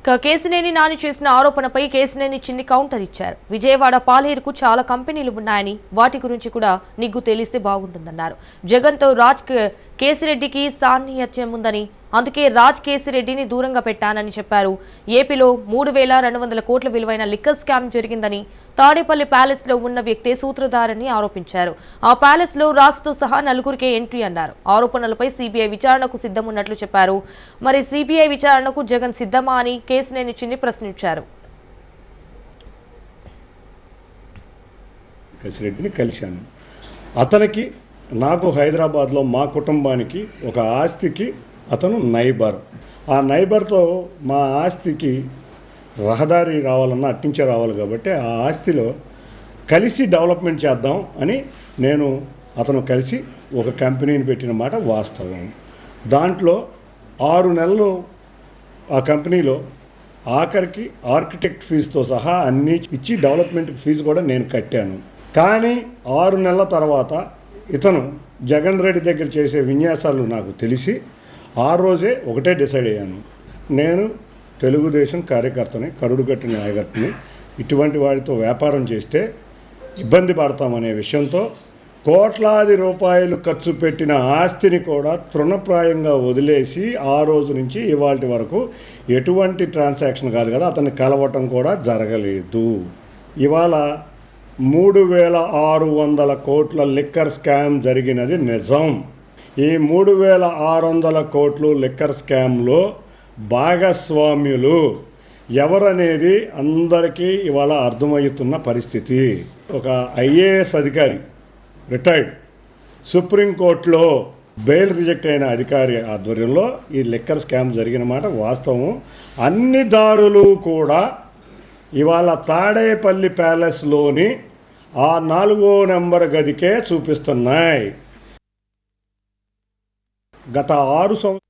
కేసినేని నాని చేసిన ఆరోపణపై కేసినేని చిన్ని కౌంటర్ ఇచ్చారు. విజయవాడ పాలేరుకు చాలా కంపెనీలు ఉన్నాయని వాటి గురించి కూడా నిగ్గు తెలిస్తే బాగుంటుందన్నారు. జగన్తో రాజ్ కేసిరెడ్డికి సాన్నిహిత్యం ఉందని, అందుకే రాజ్ కేసిరెడ్డిని దూరంగా పెట్టానని చెప్పారు. ఏపీలో 3,200 కోట్ల విలువైన లిక్కర్ స్కామ్ జరిగిందని, తాడేపల్లి ప్యాలెస్ లో ఉన్న వ్యక్తే సూత్రధారని ఆరోపించారు. ఆ ప్యాలెస్ లో రాజ్తో సహా నలుగురికే ఎంట్రీ అన్నారు. ఆరోపణలపై సిబిఐ విచారణకు సిద్ధమున్నట్లు చెప్పారు. మరి సిబిఐ విచారణకు జగన్ సిద్ధమా అని కేసినేని చిన్ని ప్రశ్నించారు. కేసిరెడ్డిని కలిశాను. అతనికి నాకు హైదరాబాద్లో మా కుటుంబానికి ఒక ఆస్తికి అతను నైబర్. ఆ నైబర్తో మా ఆస్తికి రహదారి రావాలన్నా అట్టించే రావాలి కాబట్టి ఆ ఆస్తిలో కలిసి డెవలప్మెంట్ చేద్దాం అని అతను కలిసి ఒక కంపెనీని పెట్టిన మాట వాస్తవం. దాంట్లో 6 నెలలు ఆ కంపెనీలో ఆఖరికి ఆర్కిటెక్ట్ ఫీజుతో సహా అన్నీ ఇచ్చి డెవలప్మెంట్ ఫీజు కూడా నేను కట్టాను. కానీ 6 నెలల తర్వాత ఇతను జగన్ రెడ్డి దగ్గర చేసే విన్యాసాలు నాకు తెలిసి ఆ రోజే ఒకటే డిసైడ్ అయ్యాను. నేను తెలుగుదేశం కార్యకర్తని, కరుడుగట్టిన న్యాయకర్తని, ఇటువంటి వాడితో వ్యాపారం చేస్తే ఇబ్బంది పడతామనే విషయంతో కోట్లాది రూపాయలు ఖర్చు పెట్టిన ఆస్తిని కూడా తృణప్రాయంగా వదిలేసి ఆ రోజు నుంచి ఇవాళ వరకు ఎటువంటి ట్రాన్సాక్షన్ కాదు కదా, అతన్ని కలవటం కూడా జరగలేదు. ఇవాళ 3,600 కోట్ల లిక్కర్ స్కామ్ జరిగినది నిజం. ఈ 3,600 కోట్లు లిక్కర్ స్కామ్లో భాగస్వామ్యులు ఎవరనేది అందరికీ ఇవాళ అర్థమవుతున్న పరిస్థితి. ఒక ఐఏఎస్ అధికారి, రిటైర్డ్, సుప్రీంకోర్టులో బెయిల్ రిజెక్ట్ అయిన అధికారి ఆధ్వర్యంలో ఈ లిక్కర్ స్కామ్ జరిగిన మాట వాస్తవం. అన్ని దారులు కూడా ఇవాళ తాడేపల్లి ప్యాలెస్లోని ఆ 4వ నెంబర్ గదికే చూపిస్తున్నాయి. గత 6 సంవత్సరాలు